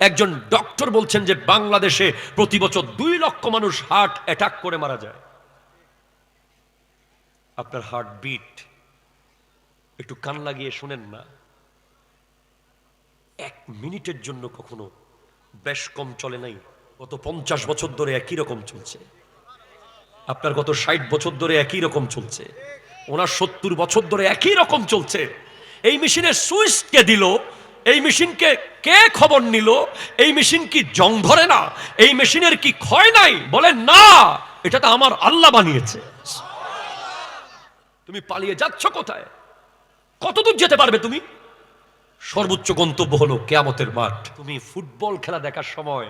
একজন ডক্টর বলছেন যে বাংলাদেশে প্রতি বছর 2 লক্ষ মানুষ হার্ট অ্যাটাক করে মারা যায়। আপনার হার্ট বিট একটু কান লাগিয়ে শুনেন না, 1 মিনিটের জন্য কখনো বেশ কম চলে নাই। গত 50 বছর ধরে একই রকম চলছে। আপনার গত 60 বছর ধরে একই রকম চলছে। ওনার 70 বছর ধরে একই রকম চলছে। এই মেশিনের সুইচ কে দিল? এই মেশিনকে কে খবর নিল? এই মেশিন কি জং ধরে না? এই মেশিনের কি ক্ষয় নাই? বলেন না, এটা তো আমার আল্লাহ বানিয়েছে। তুমি পালিয়ে যাচ্ছ কোথায়? কতদূর যেতে পারবে তুমি? সর্বোচ্চ গন্তব্য হলো কিয়ামতের মাঠ। তুমি ফুটবল খেলা দেখার সময়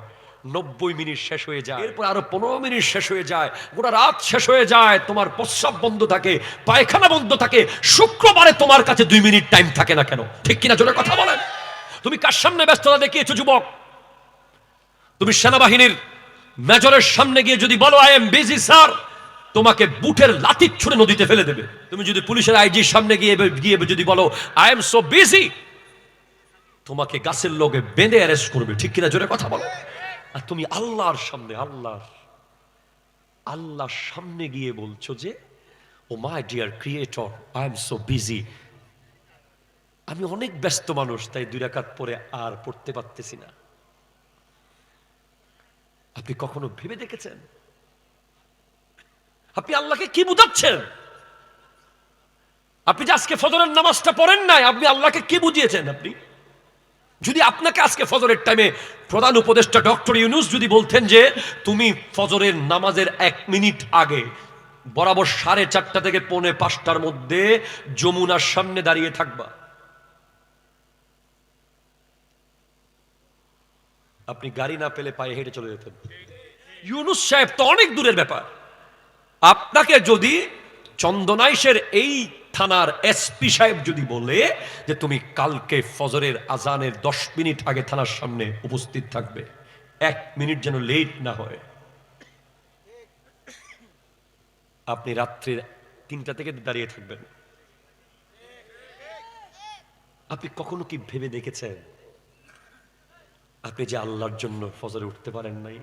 90 মিনিট শেষ হয়ে যায়, এরপর আরো 15 মিনিট শেষ হয়ে যায়, গোটা রাত শেষ হয়ে যায়, তোমার প্রস্রাব বন্ধ থাকে, পায়খানা বন্ধ থাকে, শুক্রবারে তোমার কাছে 2 মিনিট টাইম থাকে না কেন? ঠিক কিনা জোরে কথা বলেন। তুমি কার সামনে ব্যস্ততা দেখিয়েছো যুবক? তুমি সেনাবাহিনীর মেজরের সামনে গিয়ে যদি বলো আই এম বিজি স্যার, তোমাকে বুটের লাথি ছুঁড়ে নদীতে ফেলে দেবে। তুমি যদি পুলিশের আইজির সামনে গিয়ে যদি বলো আই এম সো বিজি, তোমাকে গাছের লগে বেঁধে অ্যারেস্ট করবে। ঠিক কিনা জোরে কথা বলো। আর তুমি আল্লাহর সামনে আল্লাহর সামনে গিয়ে বলছো যে oh my dear creator, I am so busy, আমি অনেক ব্যস্ত মানুষ, তাই 2 রাকাত পরে আর পড়তে পারতেছি না। আপনি কখনো ভেবে দেখেছেন আপনি আল্লাহকে কি বুঝাচ্ছেন? আপনি যে আজকে ফজরের নামাজটা পড়েন নাই, আপনি আল্লাহকে কি বুঝিয়েছেন? আপনি যদি আপনাকে আজকে ফজরের টাইমে প্রধান উপদেষ্টা ডক্টর ইউনূস যদি বলতেন যে তুমি ফজরের নামাজের 1 মিনিট আগে বরাবর 4:30 থেকে 4:45টার মধ্যে যমুনার সামনে দাঁড়িয়ে থাকবা, আপনি গাড়ি না পেলে পায়ে হেঁটে চলে যেতেন। ইউনূস সাহেব তো অনেক দূরের ব্যাপার। আপনাকে যদি চন্দনাইশের এই থানার এসপি সাহেব যদি বলে যে তুমি কালকে ফজরের আজানের 10 মিনিট আগে থানার সামনে উপস্থিত থাকবে, 1 মিনিট যেন লেট না হয়, আপনি রাত্রির 3টা থেকে দাঁড়িয়ে থাকবেন। আপনি কখনো কি ভেবে দেখেছেন আপনি যে আল্লাহর জন্য ফজরে উঠতে পারেন নাই?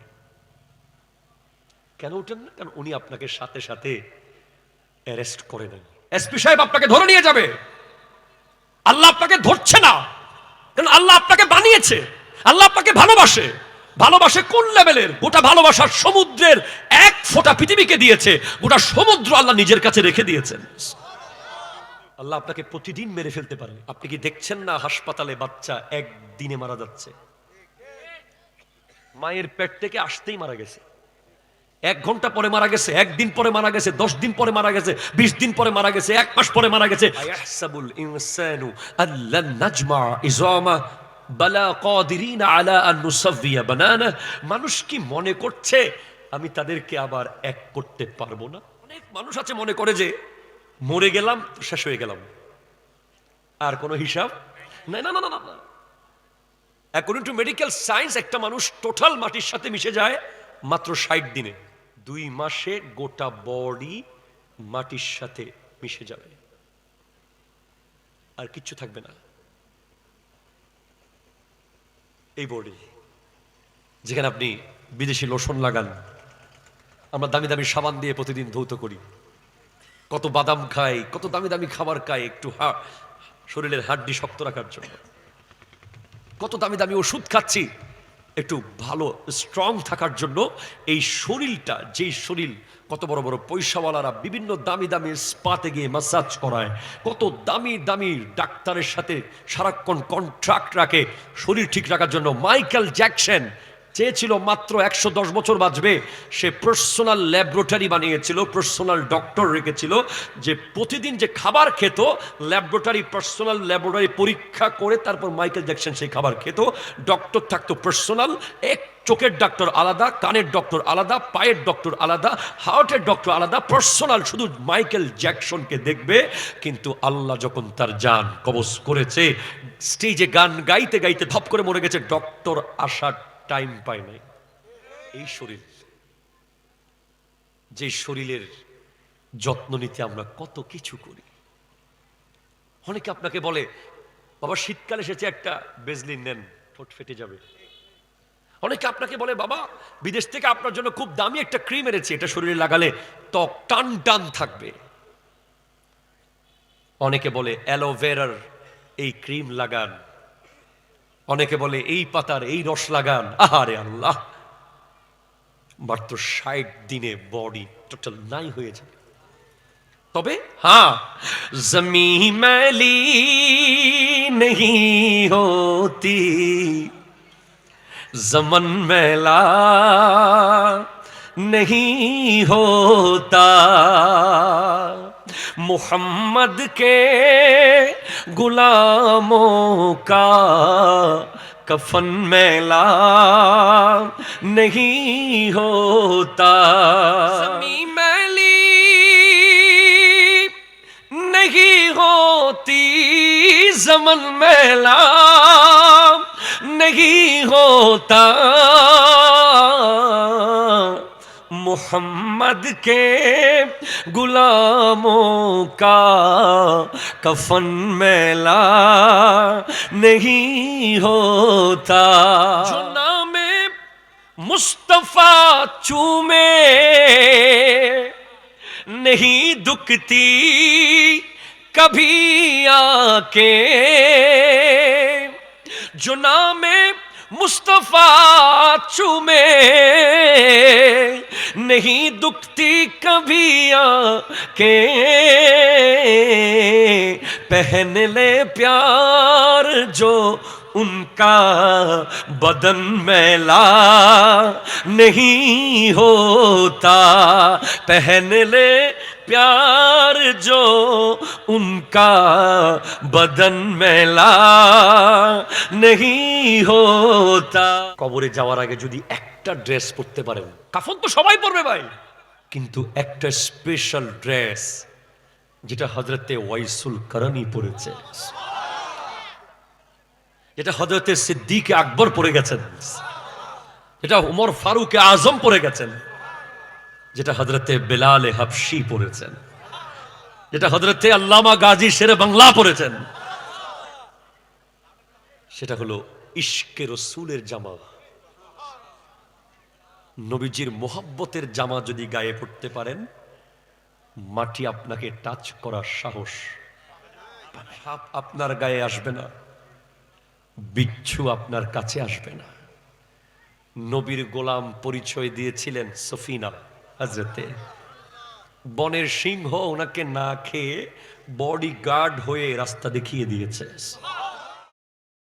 কেন উঠেন না? কারণ উনি আপনাকে সাথে সাথে অ্যারেস্ট করে নেন। এসপি সাহেব আপনাকে ধরে নিয়ে যাবে, আল্লাহ আপনাকে ধরছে না। কারণ আল্লাহ আপনাকে বানিয়েছে, আল্লাহ আপনাকে ভালোবাসে। ভালোবাসে কোন লেভেলের? গোটা ভালোবাসার সমুদ্রের 1 ফোঁটা পৃথিবীকে দিয়েছে, গোটা সমুদ্র আল্লাহ নিজের কাছে রেখে দিয়েছেন। আল্লাহ আপনাকে প্রতিদিন মেরে ফেলতে পারে। আপনি কি দেখছেন না হাসপাতালে বাচ্চা একদিনে মারা যাচ্ছে? মায়ের পেট থেকে আসতেই মারা গেছে, 1 ঘন্টা পরে মারা গেছে, 1 দিন পরে মারা গেছে, 10 দিন পরে মারা গেছে, 20 দিন পরে মারা গেছে, 1 মাস পরে মারা গেছে। আয়াহসাবুল ইনসানু আল্লান নাজমা ইযামা বালা কাদিরিন আলা আন নুসাভিয়া বানানা। মানুষ কি মনে করছে আমি তাদেরকে আবার এক করতে পারবো না? অনেক মানুষ আছে মনে করে যে মরে গেলাম শেষ হয়ে গেলাম, আর কোনো হিসাব নাই। না না না না, অ্যাকর্ডিং টু মেডিকেল সায়েন্স একটা মানুষ টোটাল মাটির সাথে মিশে যায় মাত্র 60 দিনে। 2 মাসে গোটা বডি মাটির সাথে মিশে যাবে, আর কিচ্ছু থাকবে না। এই বডি যেখানে আপনি বিদেশি লোশন লাগান, আমরা দামি দামি সাবান দিয়ে প্রতিদিন ধৌত করি, কত বাদাম খাই, কত দামি দামি খাবার খাই একটু শরীরের হাড্ডি শক্ত রাখার জন্য, কত দামি দামি ওষুধ খাচ্ছি একটু ভালো স্ট্রং থাকার জন্য। এই শরীরটা, যেই শরীর কত বড় বড় পয়সাওয়ালারা বিভিন্ন দামি দামি স্পাতে গিয়ে ম্যাসাজ করায়, কত দামি দামি ডাক্তারের সাথে সারাক্ষণ কন্ট্রাক্ট রাখে শরীর ঠিক রাখার জন্য। মাইকেল জ্যাকসন চেয়েছিল মাত্র 110 বছর বাঁচবে, সে পার্সোনাল ল্যাবরেটরি বানিয়েছিল, পার্সোনাল ডক্টর রেখেছিল, যে প্রতিদিন যে খাবার খেত ল্যাবরেটরি, পার্সোনাল ল্যাবরেটরি পরীক্ষা করে তারপর মাইকেল জ্যাকসন সেই খাবার খেত। ডক্টর থাকতো পার্সোনাল, চোখের ডক্টর আলাদা, কানের ডক্টর আলাদা, পায়ের ডক্টর আলাদা, হার্টের ডক্টর আলাদা, পার্সোনাল শুধু মাইকেল জ্যাকসনকে দেখবে। কিন্তু আল্লাহ যখন তার জান কবজ করেছে, স্টেজে গান গাইতে গাইতে ধপ করে মরে গেছে, ডক্টর আসার টাইম পায় নাই। এই শরীর, যে শরীরের যত্ন নিতে আমরা কত কিছু করি। অনেকে আপনাকে বলে বাবা শীতকাল এসেছে, একটা বেজলিন নেন, ঠোঁট ফেটে যাবে। অনেকে আপনাকে বলে, বাবা বিদেশ থেকে আপনার জন্য খুব দামি একটা ক্রিম এনেছি, এটা শরীরে লাগালে ত্বক টান টান থাকবে। অনেকে বলে অ্যালোভেরার এই ক্রিম লাগান, অনেকে বলে এই পাতার এই রস লাগান। আহারে আল্লাহ, মাত্র 60 দিনে বডি টোটাল নাই হয়ে যায়। তবে হ্যাঁ, জমি मैली नहीं होती, जमन मैला नहीं होता, मोहम्मद के गुलामों का कफन मैला नहीं होता। ज़मीं मैली नहीं होती, ज़मन मैला नहीं होता, मोहम्मद के गुलामों का कफन मैला नहीं होता। जो नामे मुस्तफा चूमे नहीं दुखती कभी आके, जो नामे मुस्तफा चूमे नहीं दुखती कभी आके, पहन ले प्यार जो उनका बदन मैला नहीं होता, पहन ले प्यार जो उनका बदन मैला नहीं होता। কবরে যাওয়ার আগে যদি একটা ড্রেস পরতে পারেন, কাফন তো সবাই পরবে ভাই, কিন্তু একটা স্পেশাল ড্রেস যেটা হযরতে ওয়াইসুল করনী পরেছে, যেটা হযরতে সিদ্দিক আকবর পরে গেছেন, যেটা উমর ফারুক আজম পরে গেছেন, যেটা হযরতে বেলাল হাবশি পড়েছেন, যেটা হযরতে আল্লামা গাজী শেরে বাংলা পড়েছেন, সেটা হলো ইশকে রসুলের জামা। নবীজির মোহাব্বতের জামা যদি গায়ে পড়তে পারেন, মাটি আপনাকে টাচ করার সাহস, সাপ আপনার গায়ে আসবে না, বিচ্ছু আপনার কাছে আসবে না। নবীর গোলাম পরিচয় দিয়েছিলেন সফিনা হযরতে, বনের সিংহ ওনাকে না খেয়ে বডি গার্ড হয়ে রাস্তা দেখিয়ে দিয়েছে।